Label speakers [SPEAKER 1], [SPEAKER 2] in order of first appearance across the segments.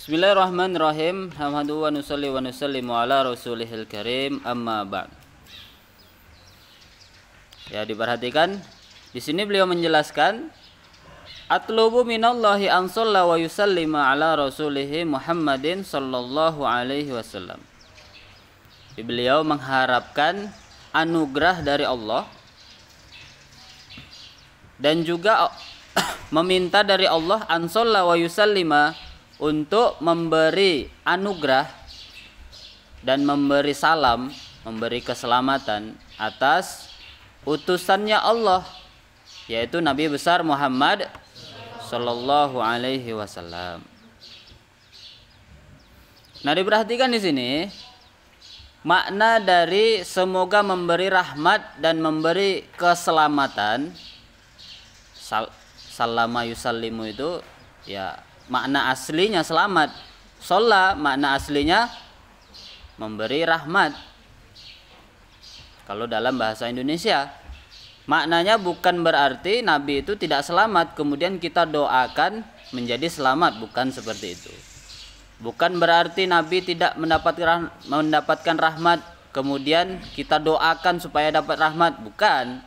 [SPEAKER 1] Bismillahirrahmanirrahim. Hamdu wa nusalli wa nusallimu ala rasulihil karim, amma ba'd. Ya, diperhatikan di sini beliau menjelaskan atlubu minallahi an shalla wa yusallima ala rasulihi Muhammadin sallallahu alaihi wasallam. Beliau mengharapkan anugerah dari Allah dan juga meminta dari Allah an shalla wa yusallima, untuk memberi anugerah dan memberi salam, memberi keselamatan atas utusannya Allah, yaitu Nabi besar Muhammad sallallahu alaihi wasallam. Nah, diperhatikan di sini makna dari semoga memberi rahmat dan memberi keselamatan. Salama yusallimu itu ya makna aslinya selamat. Sholla makna aslinya memberi rahmat. Kalau dalam bahasa Indonesia, maknanya bukan berarti Nabi itu tidak selamat kemudian kita doakan menjadi selamat, bukan seperti itu. Bukan berarti Nabi tidak mendapatkan rahmat kemudian kita doakan supaya dapat rahmat, bukan.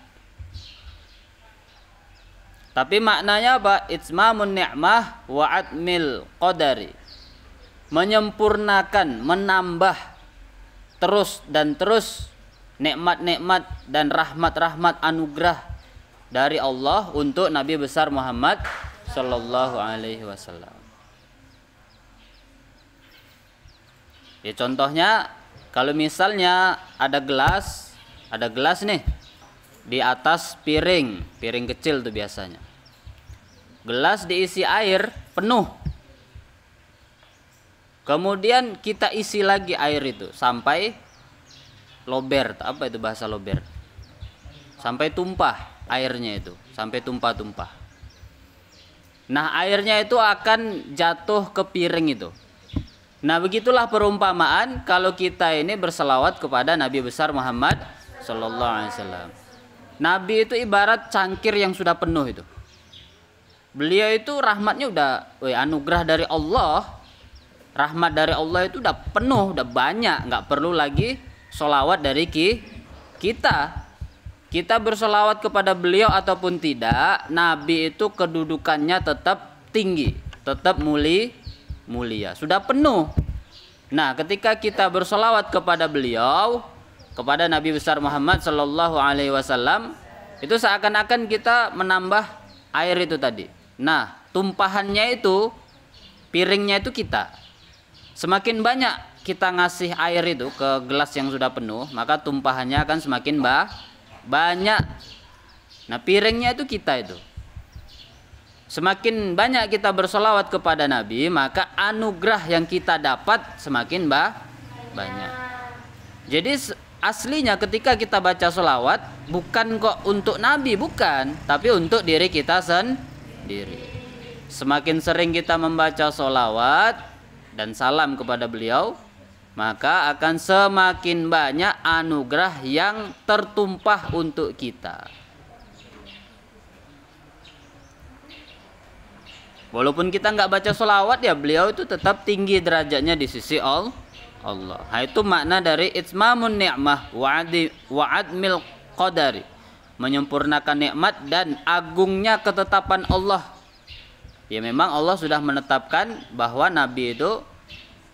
[SPEAKER 1] Tapi maknanya apa? Itmamun ni'mah wa atmil qadari. Menyempurnakan, menambah terus dan terus nikmat-nikmat dan rahmat-rahmat anugerah dari Allah untuk Nabi besar Muhammad sallallahu alaihi wasallam. Ya, contohnya kalau misalnya ada gelas nih di atas piring kecil tuh biasanya. Gelas diisi air penuh. Kemudian kita isi lagi air itu sampai lober. Apa itu bahasa lober? Sampai tumpah airnya itu, sampai tumpah-tumpah. Nah, airnya itu akan jatuh ke piring itu. Nah, begitulah perumpamaan kalau kita ini berselawat kepada Nabi besar Muhammad sallallahu alaihi wasallam. Nabi itu ibarat cangkir yang sudah penuh itu. Beliau itu rahmatnya udah, anugerah dari Allah, rahmat dari Allah itu udah penuh, udah banyak, nggak perlu lagi sholawat dari kita. Kita bersolawat kepada beliau ataupun tidak, Nabi itu kedudukannya tetap tinggi, tetap mulia, sudah penuh. Nah, ketika kita bersolawat kepada beliau, kepada Nabi besar Muhammad sallallahu alaihi wasallam, itu seakan-akan kita menambah air itu tadi. Nah, tumpahannya itu, piringnya itu kita. Semakin banyak kita ngasih air itu ke gelas yang sudah penuh, maka tumpahannya akan semakin banyak. Nah, piringnya itu kita itu. Semakin banyak kita bersolawat kepada Nabi, maka anugerah yang kita dapat semakin banyak. Jadi aslinya ketika kita baca sholawat bukan kok untuk Nabi, bukan, tapi untuk diri kita sendiri. Semakin sering kita membaca sholawat dan salam kepada beliau, maka akan semakin banyak anugerah yang tertumpah untuk kita. Walaupun kita nggak baca sholawat, ya beliau itu tetap tinggi derajatnya di sisi Allah. Nah, itu makna dari itmamun ni'mah wa admil qadari, menyempurnakan nikmat dan agungnya ketetapan Allah. Ya, memang Allah sudah menetapkan bahwa Nabi itu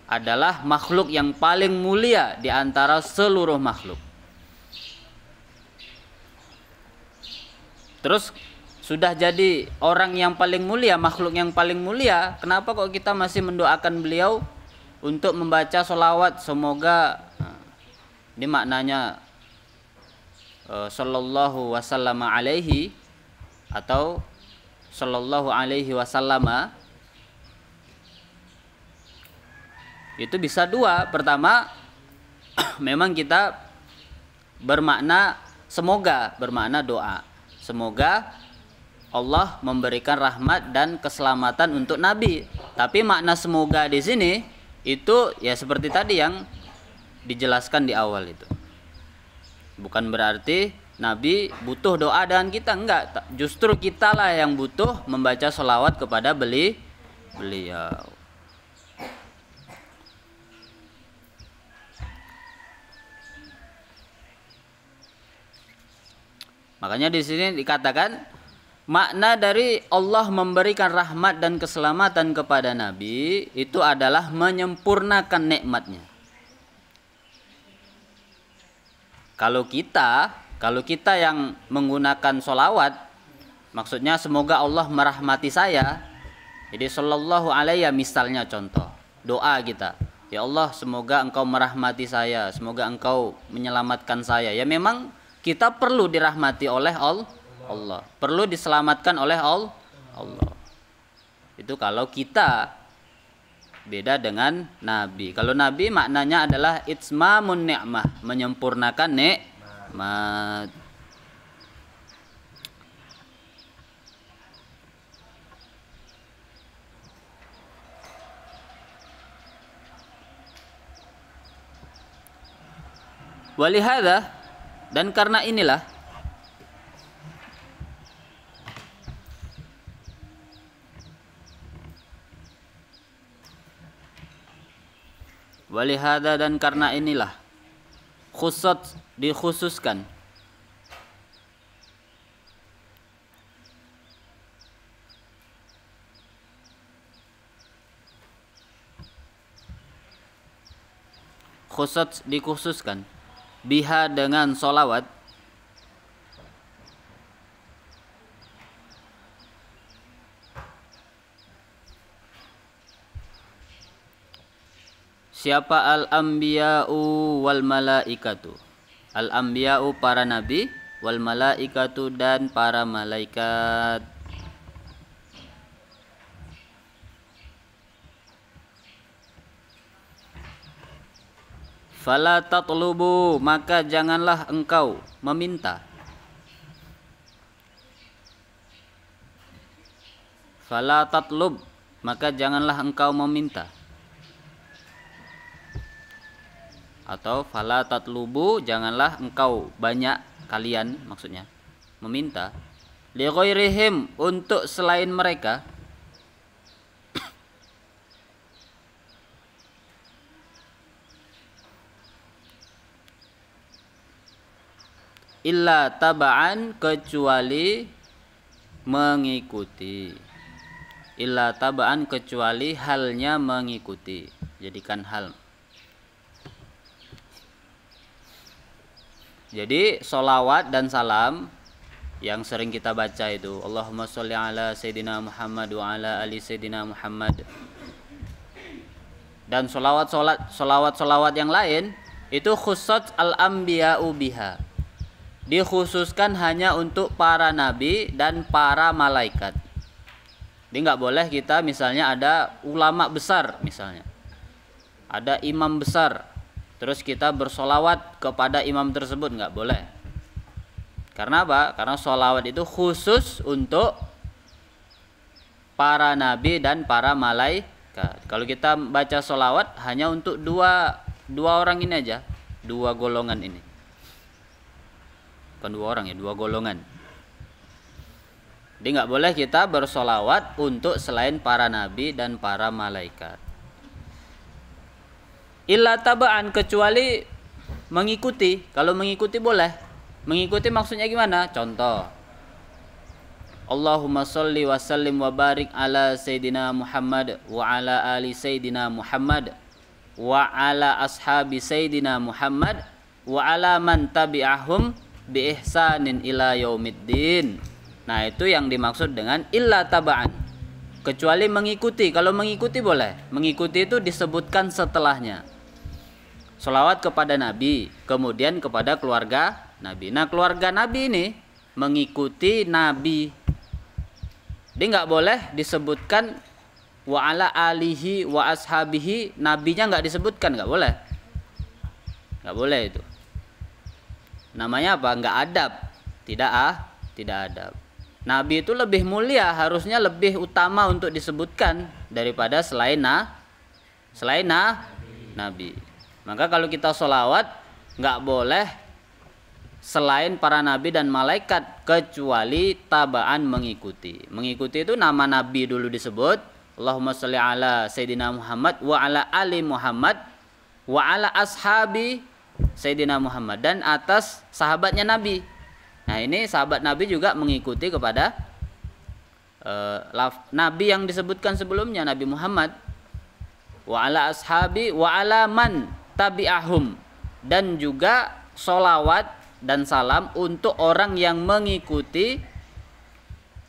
[SPEAKER 1] adalah makhluk yang paling mulia di antara seluruh makhluk. Terus sudah jadi orang yang paling mulia, makhluk yang paling mulia, kenapa kok kita masih mendoakan beliau untuk membaca sholawat? Semoga, ini maknanya sallallahu wasallam alaihi atau sallallahu alaihi wasallama, itu bisa dua. Pertama, memang kita bermakna semoga, bermakna doa. Semoga Allah memberikan rahmat dan keselamatan untuk Nabi. Tapi makna semoga di sini itu ya seperti tadi yang dijelaskan di awal itu. Bukan berarti Nabi butuh doa dengan kita, enggak. Justru kitalah yang butuh membaca sholawat kepada beliau. Makanya di sini dikatakan makna dari Allah memberikan rahmat dan keselamatan kepada Nabi itu adalah menyempurnakan nikmatnya. Kalau kita yang menggunakan sholawat, maksudnya semoga Allah merahmati saya. Jadi sallallahu alaihi misalnya contoh doa kita. Ya Allah, semoga engkau merahmati saya, semoga engkau menyelamatkan saya. Ya memang kita perlu dirahmati oleh Allah, perlu diselamatkan oleh Allah. Itu kalau kita, beda dengan Nabi. Kalau Nabi maknanya adalah itsmamun ni'mah, menyempurnakan nikmat. Walihada, dan karena inilah dan karena inilah dikhususkan dikhususkan biha dengan solawat siapa al-anbiya'u wal malaikatu. Al-anbiya'u para nabi, wal malaikatu dan para malaikat. Fala tatlubu, maka janganlah engkau meminta. Fala tatlub, maka janganlah engkau meminta. Atau fala tatlubu, janganlah engkau banyak kalian maksudnya meminta li ghairihim, untuk selain mereka. Illa taba'an, kecuali mengikuti. Illa taba'an, kecuali halnya mengikuti. Jadikan hal. Jadi solawat dan salam yang sering kita baca itu Allahumma sholli ala Sayyidina Muhammad wa ala ali Sayyidina Muhammad, dan solawat yang lain itu khusus al-anbiya'u biha, dikhususkan hanya untuk para nabi dan para malaikat. Jadi nggak boleh kita misalnya ada ulama besar, misalnya ada imam besar, terus kita bersolawat kepada imam tersebut, nggak boleh. Karena apa? Karena solawat itu khusus untuk para nabi dan para malaikat. Kalau kita baca solawat hanya untuk dua orang ini aja, dua golongan ini. Bukan dua orang ya, dua golongan. Jadi nggak boleh kita bersolawat untuk selain para nabi dan para malaikat. Illa taba'an, kecuali mengikuti. Kalau mengikuti boleh. Mengikuti maksudnya gimana? Contoh, Allahumma sholli wa sallim wa barik ala Sayyidina Muhammad wa ala ali Sayyidina Muhammad wa ala ashabi Sayyidina Muhammad wa ala man tabi'ahum bi ihsanin ila yaumiddin. Nah, itu yang dimaksud dengan illa taba'an, kecuali mengikuti. Kalau mengikuti boleh. Mengikuti itu disebutkan setelahnya. Sholawat kepada Nabi, kemudian kepada keluarga Nabi. Nah, keluarga Nabi ini mengikuti Nabi. Dia nggak boleh disebutkan wa ala alihi wa ashabihi, nabinya nggak disebutkan, nggak boleh. Nggak boleh itu. Namanya apa? Nggak adab. Tidak adab. Nabi itu lebih mulia, harusnya lebih utama untuk disebutkan daripada selain Nabi. Maka kalau kita sholawat nggak boleh selain para nabi dan malaikat, kecuali tabaan, mengikuti. Mengikuti itu nama nabi dulu disebut, Allahumma sholli ala Sayyidina Muhammad wa ala ali Muhammad wa ala ashabi Sayyidina Muhammad, dan atas sahabatnya Nabi. Nah, ini sahabat Nabi juga mengikuti kepada Nabi yang disebutkan sebelumnya, Nabi Muhammad. Wa ala ashabi wa ala man tabi'ahum, dan juga sholawat dan salam untuk orang yang mengikuti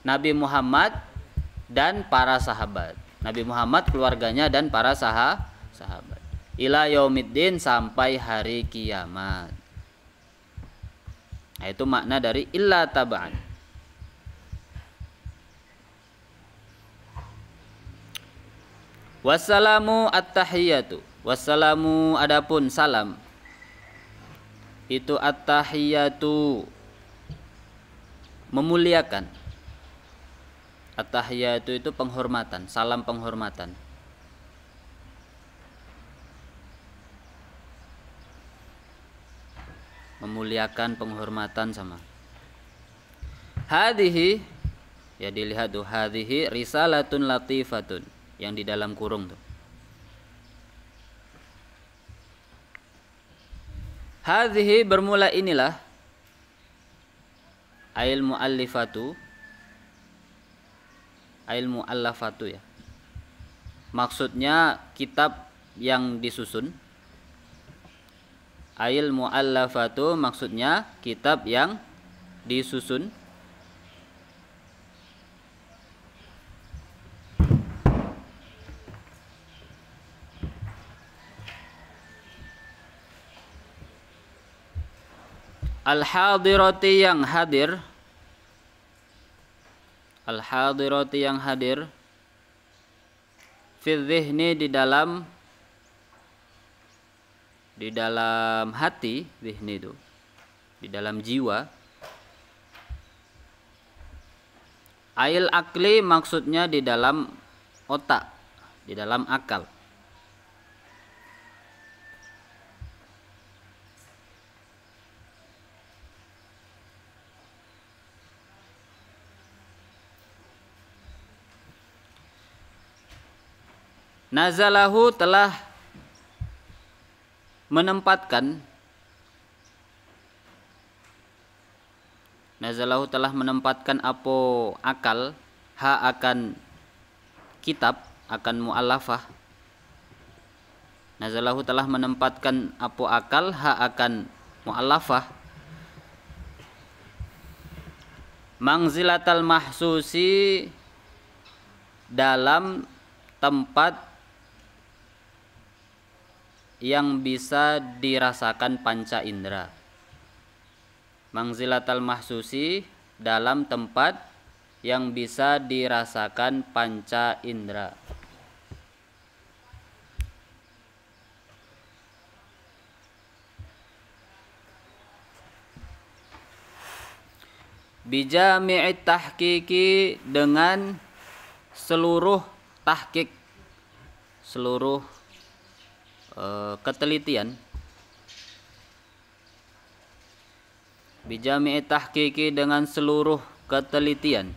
[SPEAKER 1] Nabi Muhammad dan para sahabat. Nabi Muhammad, keluarganya, dan para sahabat. Ila yaumiddin, sampai hari kiamat. Nah, itu makna dari illa taba'an. Wassalamu at-tahiyatu. Wassalamu, adapun salam. Itu at-tahiyatu, memuliakan. At-tahiyatu itu penghormatan, salam penghormatan. Memuliakan, penghormatan sama. Hadhihi, ya dilihat tuh, hadhihi risalatun latifatun, yang di dalam kurung tuh. Hadhihi bermula inilah, ail muallifatu, ail muallafatu ya. Maksudnya kitab yang disusun. Ail muallafatu maksudnya kitab yang disusun. Al-hadirati, yang hadir. Al-hadirati, yang hadir. Fi dhihni, di dalam hati. Dhihni itu di dalam jiwa. Ail akli maksudnya di dalam otak, di dalam akal. Nazalahu, telah menempatkan. Nazalahu, telah menempatkan apo akal, ha akan kitab, akan mu'allafah. Nazalahu, telah menempatkan apo akal, ha akan mu'allafah. Mangzilatal mahsusi, dalam tempat yang bisa dirasakan panca indera. Mangzilatal mahsusi, dalam tempat yang bisa dirasakan panca indera. Bijami'it tahqiqi, dengan seluruh tahqiq, seluruh ketelitian. Bijami'it tahqiqi, dengan seluruh ketelitian.